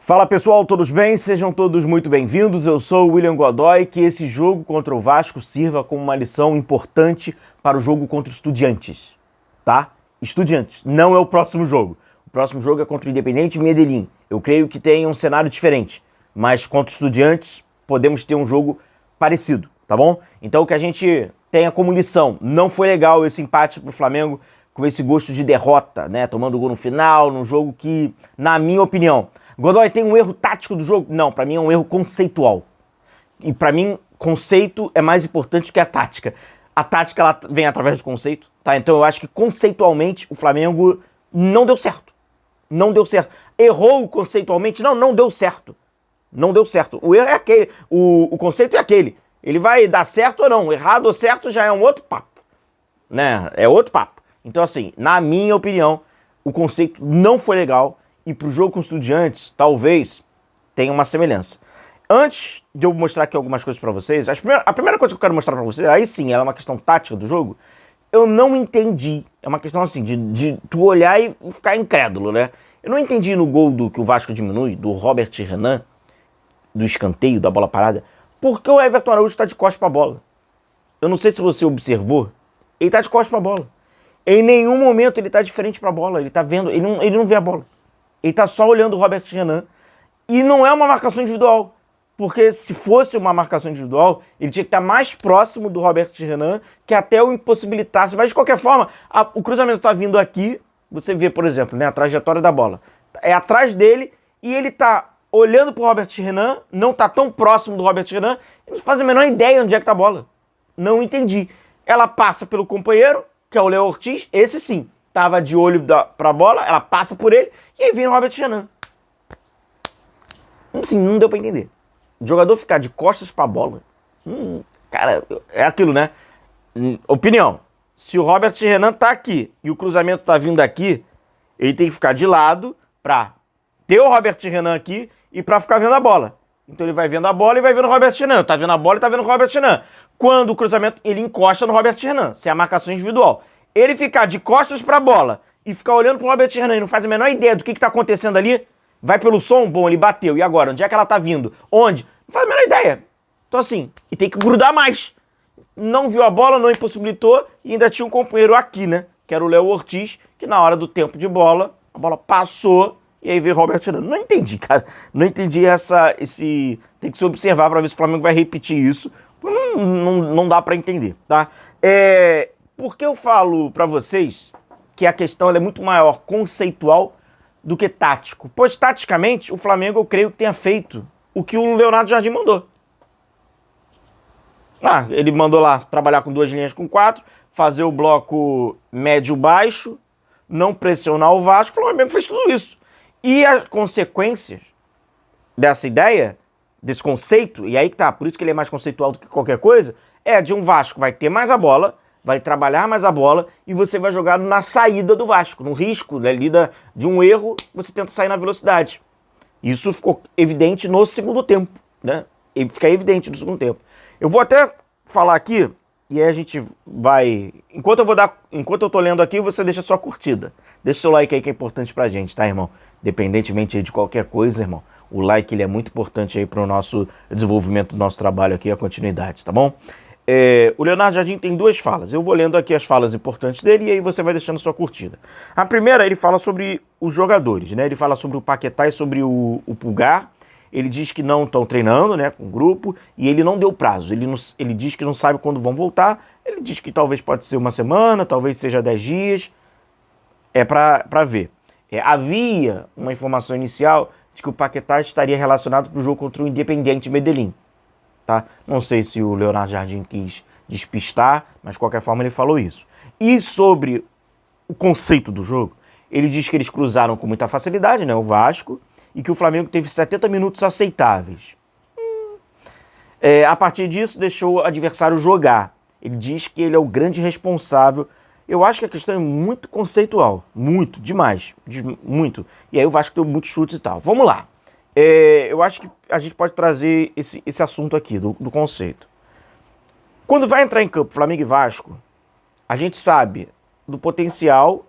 Fala pessoal, todos bem? Sejam todos muito bem-vindos. Eu sou o William Godoy. Que esse jogo contra o Vasco sirva como uma lição importante para o jogo contra o Estudiantes, tá? Estudiantes, não é o próximo jogo. O próximo jogo é contra o Independiente Medellín. Eu creio que tem um cenário diferente, mas contra o Estudiantes podemos ter um jogo parecido, tá bom? Então que a gente tenha como lição, não foi legal esse empate pro Flamengo com esse gosto de derrota, né? Tomando gol no final, num jogo que, na minha opinião... Godoy, tem um erro tático do jogo? Não, pra mim é um erro conceitual. E pra mim, conceito é mais importante que a tática. A tática, ela vem através do conceito, tá? Então eu acho que conceitualmente o Flamengo não deu certo. Não deu certo. Errou conceitualmente? Não deu certo. Não deu certo. O erro é aquele. O conceito é aquele. Ele vai dar certo ou não. Errado ou certo já é um outro papo. Né? É outro papo. Então assim, na minha opinião, o conceito não foi legal. E pro jogo com os Estudiantes, talvez tenha uma semelhança. Antes de eu mostrar aqui algumas coisas pra vocês, a primeira coisa que eu quero mostrar pra vocês, aí sim, ela é uma questão tática do jogo, eu não entendi. É uma questão assim, de tu olhar e ficar incrédulo, né? Eu não entendi no gol que o Vasco diminui, do Robert Renan, do escanteio, da bola parada, porque o Everton Araújo tá de costas pra bola. Eu não sei se você observou, ele tá de costas pra bola. Em nenhum momento ele tá de frente pra bola, ele tá vendo, ele não vê a bola. Ele tá só olhando o Robert Renan. E não é uma marcação individual. Porque se fosse uma marcação individual, ele tinha que estar mais próximo do Robert Renan, que até o impossibilitasse. Mas de qualquer forma, o cruzamento tá vindo aqui. Você vê, por exemplo, né, a trajetória da bola. É atrás dele e ele tá olhando pro Robert Renan, não tá tão próximo do Robert Renan, e não faz a menor ideia onde é que tá a bola. Não entendi. Ela passa pelo companheiro, que é o Léo Ortiz, esse sim. Tava de olho pra bola, ela passa por ele, e aí vem o Robert Renan. Assim, não deu pra entender. O jogador ficar de costas pra bola, cara, é aquilo, né? Opinião, se o Robert Renan tá aqui, e o cruzamento tá vindo aqui, ele tem que ficar de lado pra ter o Robert Renan aqui, e pra ficar vendo a bola. Então ele vai vendo a bola e vai vendo o Robert Renan. Tá vendo a bola e tá vendo o Robert Renan. Quando o cruzamento, ele encosta no Robert Renan, se é a marcação individual. Ele ficar de costas pra bola e ficar olhando pro Robert Renan e não faz a menor ideia do que tá acontecendo ali, vai pelo som, bom, ele bateu, e agora? Onde é que ela tá vindo? Onde? Não faz a menor ideia. Então assim, e tem que grudar mais. Não viu a bola, não impossibilitou, e ainda tinha um companheiro aqui, né, que era o Léo Ortiz, que na hora do tempo de bola, a bola passou, e aí veio Robert Renan. Não entendi, cara. Não entendi esse... Tem que se observar pra ver se o Flamengo vai repetir isso. Não dá pra entender, tá? Por que eu falo pra vocês que a questão é muito maior conceitual do que tático? Pois, taticamente, o Flamengo, eu creio que tenha feito o que o Leonardo Jardim mandou. Ele mandou lá trabalhar com 2 linhas com 4, fazer o bloco médio-baixo, não pressionar o Vasco. O Flamengo fez tudo isso. E as consequências dessa ideia, desse conceito, e aí que tá, por isso que ele é mais conceitual do que qualquer coisa, é de um Vasco vai ter mais a bola, vai trabalhar mais a bola e você vai jogar na saída do Vasco, no risco ali de um erro, você tenta sair na velocidade. Isso ficou evidente no segundo tempo, né? Fica evidente no segundo tempo. Eu vou até falar aqui, e aí a gente vai... Enquanto eu tô lendo aqui, você deixa sua curtida. Deixa seu like aí que é importante pra gente, tá, irmão? Independentemente aí de qualquer coisa, irmão, o like ele é muito importante aí pro nosso desenvolvimento do nosso trabalho aqui, a continuidade, tá bom? O Leonardo Jardim tem 2 falas. Eu vou lendo aqui as falas importantes dele e aí você vai deixando sua curtida. A primeira, ele fala sobre os jogadores, né? Ele fala sobre o Paquetá e sobre o Pulgar. Ele diz que não estão treinando, né, com o grupo, e ele não deu prazo. Ele diz que não sabe quando vão voltar. Ele diz que talvez pode ser uma semana, talvez seja 10 dias. É pra ver. Havia uma informação inicial de que o Paquetá estaria relacionado para o jogo contra o Independiente Medellín. Tá? Não sei se o Leonardo Jardim quis despistar, mas de qualquer forma ele falou isso. E sobre o conceito do jogo, ele diz que eles cruzaram com muita facilidade, né, o Vasco, e que o Flamengo teve 70 minutos aceitáveis. A partir disso, deixou o adversário jogar. Ele diz que ele é o grande responsável. Eu acho que a questão é muito conceitual, muito, demais, muito. E aí o Vasco deu muitos chutes e tal. Vamos lá. Eu acho que a gente pode trazer esse assunto aqui, do conceito. Quando vai entrar em campo Flamengo e Vasco, a gente sabe do potencial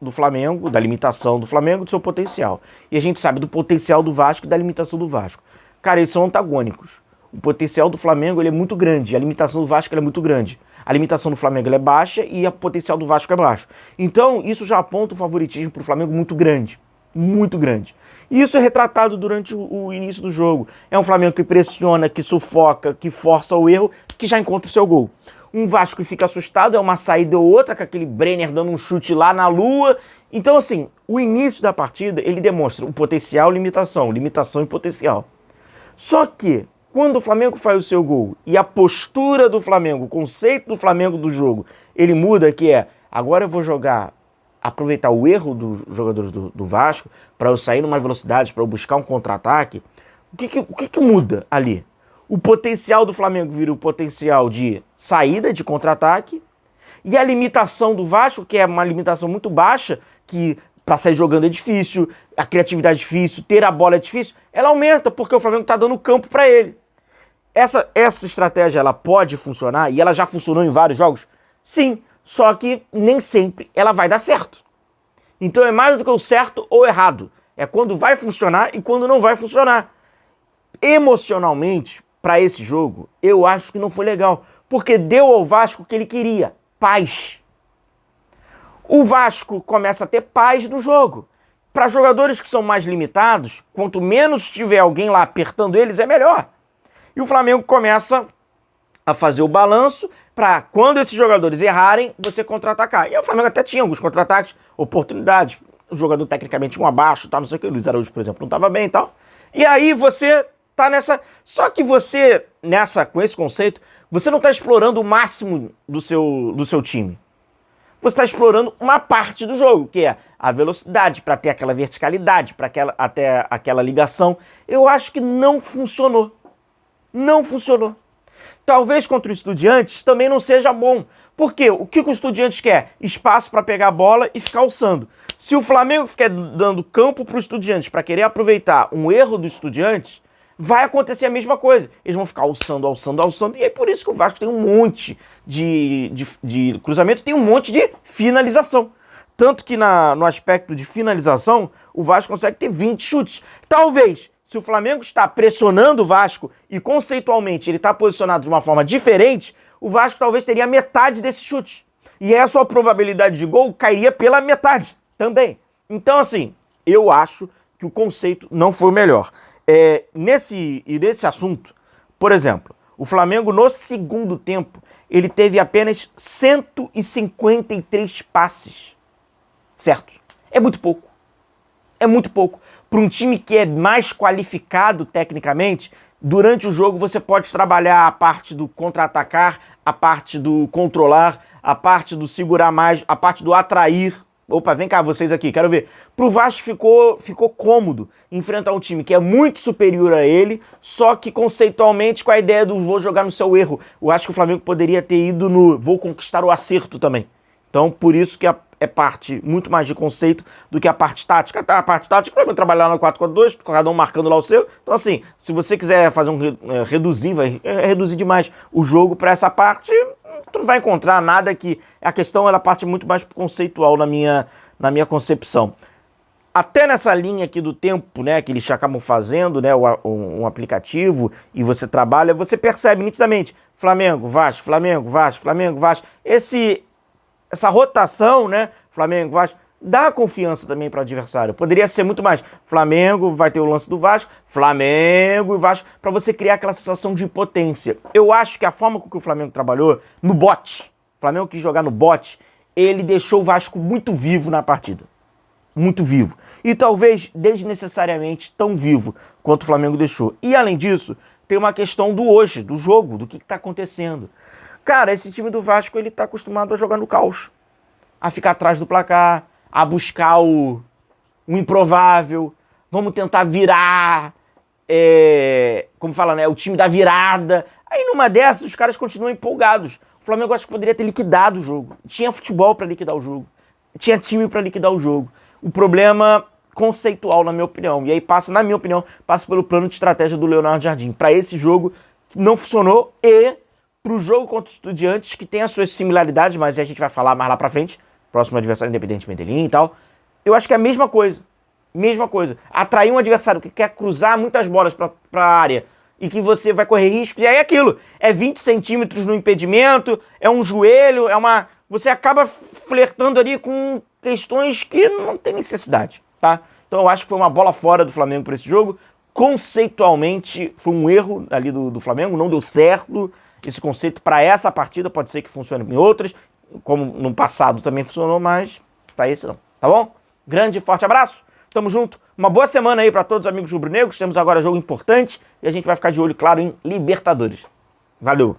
do Flamengo, da limitação do Flamengo, do seu potencial. E a gente sabe do potencial do Vasco e da limitação do Vasco. Cara, eles são antagônicos. O potencial do Flamengo ele é muito grande, a limitação do Vasco ela é muito grande. A limitação do Flamengo ela é baixa e o potencial do Vasco é baixo. Então, isso já aponta um favoritismo para o Flamengo muito grande. Muito grande. E isso é retratado durante o início do jogo. É um Flamengo que pressiona, que sufoca, que força o erro, que já encontra o seu gol. Um Vasco que fica assustado, é uma saída ou outra, com aquele Brenner dando um chute lá na lua. Então, assim, o início da partida, ele demonstra o potencial, limitação e potencial. Só que, quando o Flamengo faz o seu gol e a postura do Flamengo, o conceito do Flamengo do jogo, ele muda, que é, agora eu vou aproveitar o erro dos jogadores do Vasco para eu sair numa velocidade, para eu buscar um contra-ataque. O que muda ali? O potencial do Flamengo vira o potencial de saída de contra-ataque e a limitação do Vasco, que é uma limitação muito baixa, que para sair jogando é difícil, a criatividade é difícil, ter a bola é difícil, ela aumenta porque o Flamengo está dando campo para ele. Essa estratégia ela pode funcionar e ela já funcionou em vários jogos? Sim, só que nem sempre ela vai dar certo. Então é mais do que o certo ou errado. É quando vai funcionar e quando não vai funcionar. Emocionalmente, para esse jogo, eu acho que não foi legal. Porque deu ao Vasco o que ele queria, paz. O Vasco começa a ter paz no jogo. Para jogadores que são mais limitados, quanto menos tiver alguém lá apertando eles, é melhor. E o Flamengo começa a fazer o balanço para quando esses jogadores errarem, você contra-atacar. E o Flamengo até tinha alguns contra-ataques, oportunidades. O jogador tecnicamente um abaixo, tá, não sei o que. O Luiz Araújo, por exemplo, não estava bem e tal. E aí você tá nessa... Só que você, com esse conceito, você não está explorando o máximo do seu time. Você está explorando uma parte do jogo, que é a velocidade, para ter aquela verticalidade, para até aquela ligação. Eu acho que não funcionou. Não funcionou. Talvez contra o Estudiantes também não seja bom. Por quê? O que o Estudiantes quer? Espaço para pegar a bola e ficar alçando. Se o Flamengo ficar dando campo para o Estudiantes para querer aproveitar um erro do Estudiantes, vai acontecer a mesma coisa. Eles vão ficar alçando. E é por isso que o Vasco tem um monte de cruzamento, tem um monte de finalização. Tanto que no aspecto de finalização, o Vasco consegue ter 20 chutes. Talvez, se o Flamengo está pressionando o Vasco e conceitualmente ele está posicionado de uma forma diferente, o Vasco talvez teria metade desse chute. E aí a sua probabilidade de gol cairia pela metade também. Então, assim, eu acho que o conceito não foi o melhor. Nesse assunto, por exemplo, o Flamengo no segundo tempo, ele teve apenas 153 passes. Certo? É muito pouco. É muito pouco. Para um time que é mais qualificado tecnicamente, durante o jogo você pode trabalhar a parte do contra-atacar, a parte do controlar, a parte do segurar mais, a parte do atrair. Opa, vem cá vocês aqui, quero ver. Pro Vasco ficou cômodo enfrentar um time que é muito superior a ele, só que conceitualmente com a ideia do vou jogar no seu erro. Eu acho que o Flamengo poderia ter ido no vou conquistar o acerto também. Então, por isso que é parte muito mais de conceito do que a parte tática. A parte tática vai trabalhar no 4-4-2, cada um marcando lá o seu. Então, assim, se você quiser fazer reduzir, vai reduzir demais o jogo para essa parte, tu não vai encontrar nada que... A questão, ela parte muito mais pro conceitual na minha concepção. Até nessa linha aqui do tempo, né, que eles acabam fazendo, né, um aplicativo, e você trabalha, você percebe nitidamente Flamengo, Vasco, Flamengo, Vasco, Flamengo, Vasco. Essa rotação, né, Flamengo, Vasco, dá confiança também para o adversário. Poderia ser muito mais. Flamengo, vai ter o lance do Vasco, Flamengo e Vasco, para você criar aquela sensação de impotência. Eu acho que a forma com que o Flamengo trabalhou no bote, o Flamengo quis jogar no bote, ele deixou o Vasco muito vivo na partida. Muito vivo. E talvez desnecessariamente tão vivo quanto o Flamengo deixou. E além disso, tem uma questão do hoje, do jogo, do que está acontecendo. Cara, esse time do Vasco, ele tá acostumado a jogar no caos. A ficar atrás do placar, a buscar o improvável. Vamos tentar virar, como fala, né? O time da virada. Aí numa dessas, os caras continuam empolgados. O Flamengo acho que poderia ter liquidado o jogo. Tinha futebol para liquidar o jogo. Tinha time para liquidar o jogo. O problema conceitual, na minha opinião. E aí na minha opinião, passa pelo plano de estratégia do Leonardo Jardim. Para esse jogo, não funcionou e... Para o jogo contra os Estudiantes, que tem as suas similaridades, mas a gente vai falar mais lá pra frente, próximo adversário Independente Medellín e tal. Eu acho que é a mesma coisa. Mesma coisa. Atrair um adversário que quer cruzar muitas bolas para a área e que você vai correr riscos, e aí é aquilo. É 20 centímetros no impedimento, é um joelho, é uma... Você acaba flertando ali com questões que não tem necessidade, tá? Então eu acho que foi uma bola fora do Flamengo para esse jogo. Conceitualmente foi um erro ali do Flamengo, não deu certo esse conceito para essa partida, pode ser que funcione em outras, como no passado também funcionou, mas para esse não, tá bom? Grande e forte abraço, tamo junto, uma boa semana aí para todos os amigos rubro-negros, temos agora jogo importante e a gente vai ficar de olho, claro, em Libertadores. Valeu!